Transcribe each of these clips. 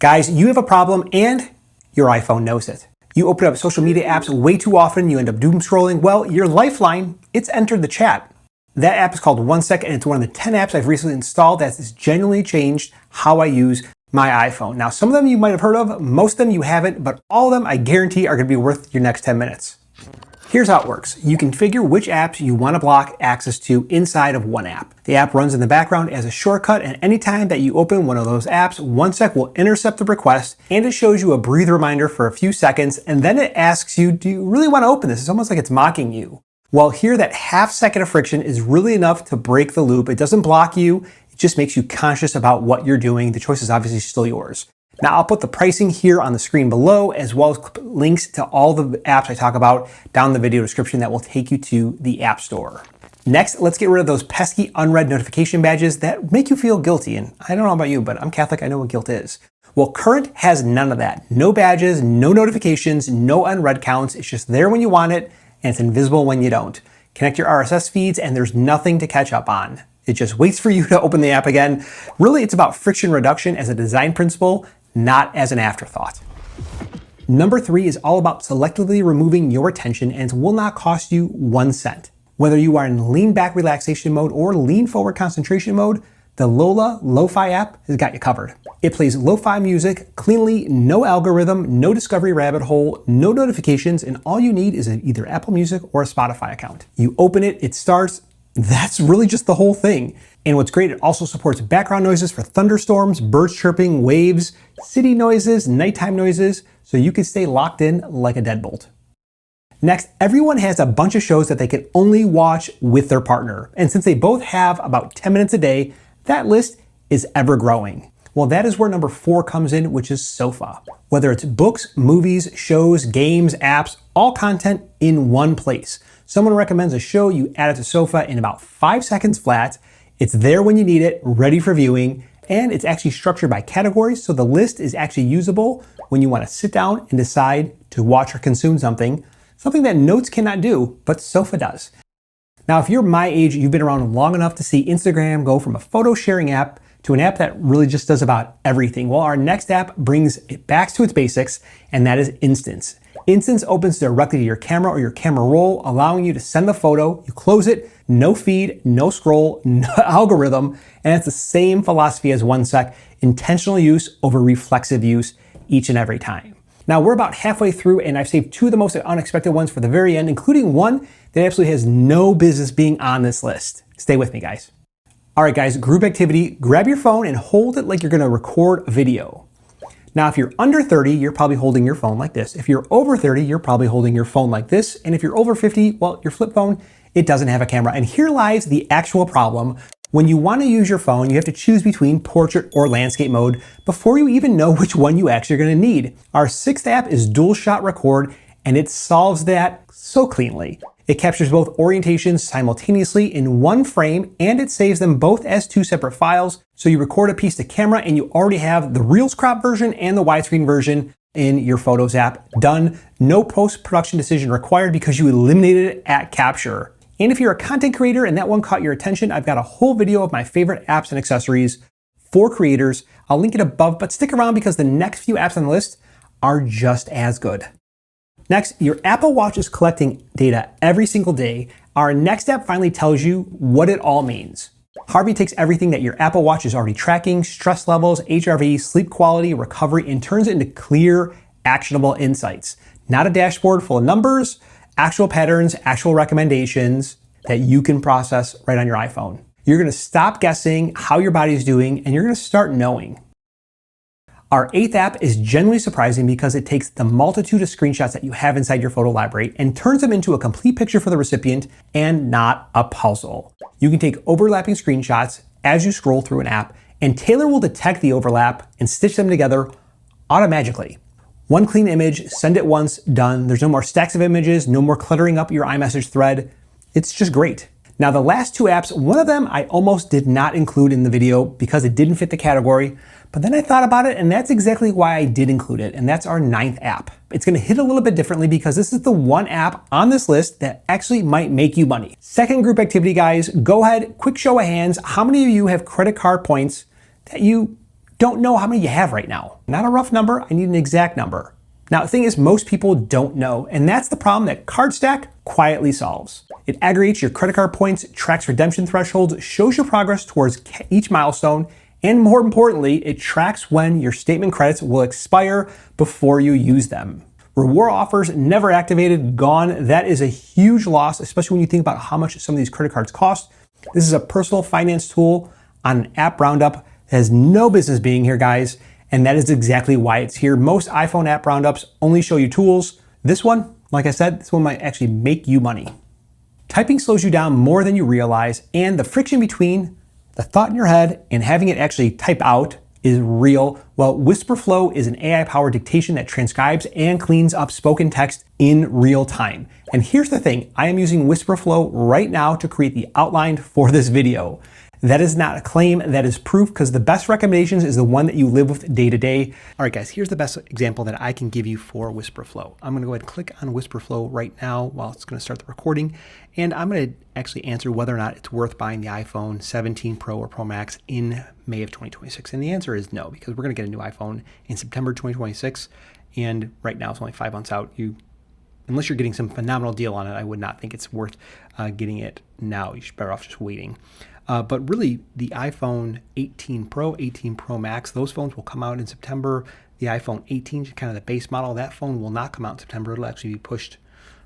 Guys, you have a problem and your iPhone knows it. You open up social media apps way too often, you end up doomscrolling. Well, your lifeline, it's entered the chat. That app is called 1 Sec, and it's one of the 10 apps I've recently installed that has genuinely changed how I use my iPhone. Now, some of them you might have heard of, most of them you haven't, but all of them I guarantee are gonna be worth your next 10 minutes. Here's how it works. You configure which apps you want to block access to inside of one app. The app runs in the background as a shortcut, and anytime that you open one of those apps, 1 Sec will intercept the request, and it shows you a breathe reminder for a few seconds, and then it asks you, do you really want to open this? It's almost like it's mocking you. Well, here that half second of friction is really enough to break the loop. It doesn't block you, it just makes you conscious about what you're doing. The choice is obviously still yours. Now, I'll put the pricing here on the screen below, as well as links to all the apps I talk about down in the video description that will take you to the App Store. Next, let's get rid of those pesky unread notification badges that make you feel guilty. And I don't know about you, but I'm Catholic, I know what guilt is. Well, Current has none of that. No badges, no notifications, no unread counts. It's just there when you want it, and it's invisible when you don't. Connect your RSS feeds, and there's nothing to catch up on. It just waits for you to open the app again. Really, it's about friction reduction as a design principle, not as an afterthought. Number 3 is all about selectively removing your attention, and it will not cost you 1 cent. Whether you are in lean back relaxation mode or lean forward concentration mode, the Lola Lo-Fi app has got you covered. It plays lo-fi music cleanly, no algorithm, no discovery rabbit hole, no notifications, and all you need is either Apple Music or a Spotify account. You open it, it starts. That's really just the whole thing. And what's great, it also supports background noises for thunderstorms, birds chirping, waves, city noises, nighttime noises, so you can stay locked in like a deadbolt. Next, everyone has a bunch of shows that they can only watch with their partner. And since they both have about 10 minutes a day, that list is ever growing. Well, that is where number 4 comes in, which is Sofa. Whether it's books, movies, shows, games, apps, all content in one place. Someone recommends a show, you add it to Sofa in about 5 seconds flat. It's there when you need it, ready for viewing, and it's actually structured by categories, so the list is actually usable when you want to sit down and decide to watch or consume something that Notes cannot do, but Sofa does. Now, if you're my age, you've been around long enough to see Instagram go from a photo sharing app to an app that really just does about everything. Well, our next app brings it back to its basics, and that is Instance. Instance opens directly to your camera or your camera roll, allowing you to send the photo, you close it, no feed, no scroll, no algorithm, and it's the same philosophy as 1 Sec, intentional use over reflexive use each and every time. Now, we're about halfway through, and I've saved 2 of the most unexpected ones for the very end, including one that absolutely has no business being on this list. Stay with me, guys. All right, guys, group activity, grab your phone and hold it like you're gonna record a video. Now, if you're under 30, you're probably holding your phone like this. If you're over 30, you're probably holding your phone like this. And if you're over 50, well, your flip phone, it doesn't have a camera. And here lies the actual problem. When you want to use your phone, you have to choose between portrait or landscape mode before you even know which one you actually are going to need. Our 6th app is Dual Shot Record, and it solves that so cleanly. It captures both orientations simultaneously in one frame, and it saves them both as 2 separate files. So you record a piece to camera and you already have the Reels crop version and the widescreen version in your Photos app. Done. No post-production decision required because you eliminated it at capture. And if you're a content creator and that one caught your attention, I've got a whole video of my favorite apps and accessories for creators. I'll link it above, but stick around because the next few apps on the list are just as good. Next, your Apple Watch is collecting data every single day. Our next app finally tells you what it all means. Harvey takes everything that your Apple Watch is already tracking, stress levels, HRV, sleep quality, recovery, and turns it into clear, actionable insights. Not a dashboard full of numbers, actual patterns, actual recommendations that you can process right on your iPhone. You're gonna stop guessing how your body's doing, and you're gonna start knowing. Our 8th app is genuinely surprising because it takes the multitude of screenshots that you have inside your photo library and turns them into a complete picture for the recipient and not a puzzle. You can take overlapping screenshots as you scroll through an app, and Taylor will detect the overlap and stitch them together automatically. One clean image, send it once, done. There's no more stacks of images, no more cluttering up your iMessage thread. It's just great. Now, the last 2 apps, one of them I almost did not include in the video because it didn't fit the category, but then I thought about it, and that's exactly why I did include it, and that's our 9th app. It's gonna hit a little bit differently because this is the one app on this list that actually might make you money. Second group activity, guys, go ahead, quick show of hands. How many of you have credit card points that you don't know how many you have right now. Not a rough number, I need an exact number. Now, the thing is, most people don't know, and that's the problem that CardStack quietly solves. It aggregates your credit card points, tracks redemption thresholds, shows your progress towards each milestone, and more importantly, it tracks when your statement credits will expire before you use them. Reward offers never activated, gone. That is a huge loss, especially when you think about how much some of these credit cards cost. This is a personal finance tool on an app roundup that has no business being here, guys. And that is exactly why it's here. Most iPhone app roundups only show you tools. This one, like I said, this one might actually make you money. Typing slows you down more than you realize, and the friction between the thought in your head and having it actually type out is real. Well, WhisperFlow is an AI-powered dictation that transcribes and cleans up spoken text in real time. And here's the thing, I am using WhisperFlow right now to create the outline for this video. That is not a claim, that is proof, because the best recommendations is the one that you live with day to day. All right, guys, here's the best example that I can give you for WhisperFlow. I'm gonna go ahead and click on WhisperFlow right now while it's gonna start the recording, and I'm gonna actually answer whether or not it's worth buying the iPhone 17 Pro or Pro Max in May of 2026. And the answer is no, because we're gonna get a new iPhone in September 2026, and right now it's only 5 months out. Unless you're getting some phenomenal deal on it, I would not think it's worth getting it now. You should better off just waiting. But really, the iPhone 18 Pro, 18 Pro Max, those phones will come out in September. The iPhone 18, kind of the base model, that phone will not come out in September. It'll actually be pushed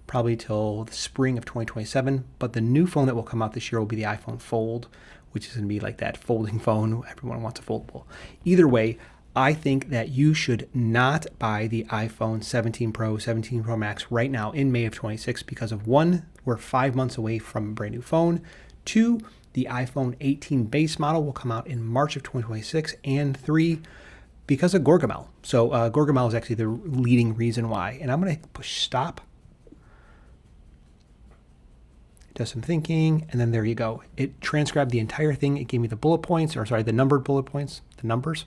probably till the spring of 2027. But the new phone that will come out this year will be the iPhone Fold, which is going to be like that folding phone. Everyone wants a foldable. Either way, I think that you should not buy the iPhone 17 Pro, 17 Pro Max right now in May of 26 because of one, we're 5 months away from a brand new phone. Two, the iPhone 18 base model will come out in March of 2026, and three, because of Gorgamel. So Gorgamel is actually the leading reason why. And I'm going to push stop. It does some thinking, and then there you go. It transcribed the entire thing. It gave me the bullet points, or sorry, the numbered bullet points, the numbers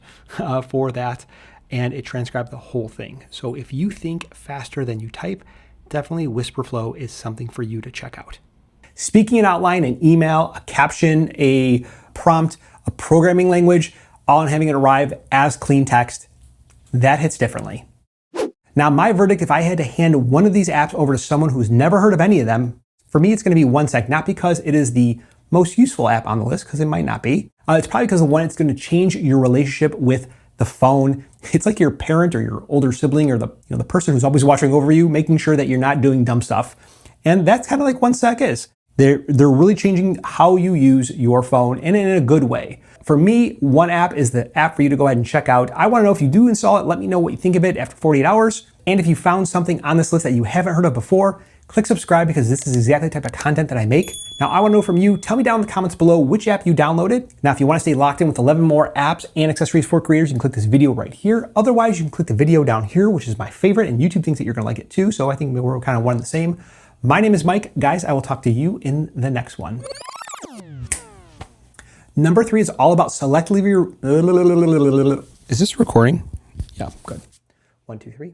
for that, and it transcribed the whole thing. So if you think faster than you type, definitely WhisperFlow is something for you to check out. Speaking an outline, an email, a caption, a prompt, a programming language, all in having it arrive as clean text, that hits differently. Now, my verdict, if I had to hand one of these apps over to someone who's never heard of any of them, for me, it's going to be OneSec, not because it is the most useful app on the list, because it might not be. It's probably because of one, it's going to change your relationship with the phone. It's like your parent or your older sibling or the person who's always watching over you, making sure that you're not doing dumb stuff. And that's kind of like OneSec is. They're really changing how you use your phone, and in a good way. For me, one app is the app for you to go ahead and check out. I want to know if you do install it, let me know what you think of it after 48 hours. And if you found something on this list that you haven't heard of before, click subscribe because this is exactly the type of content that I make. Now, I want to know from you, tell me down in the comments below which app you downloaded. Now, if you want to stay locked in with 11 more apps and accessories for creators, you can click this video right here. Otherwise, you can click the video down here, which is my favorite, and YouTube thinks that you're going to like it too. So I think we're kind of one and the same. My name is Mike. Guys, I will talk to you in the next one. Number 3 is all about selectively... Is this recording? Yeah, good. 1, 2, 3.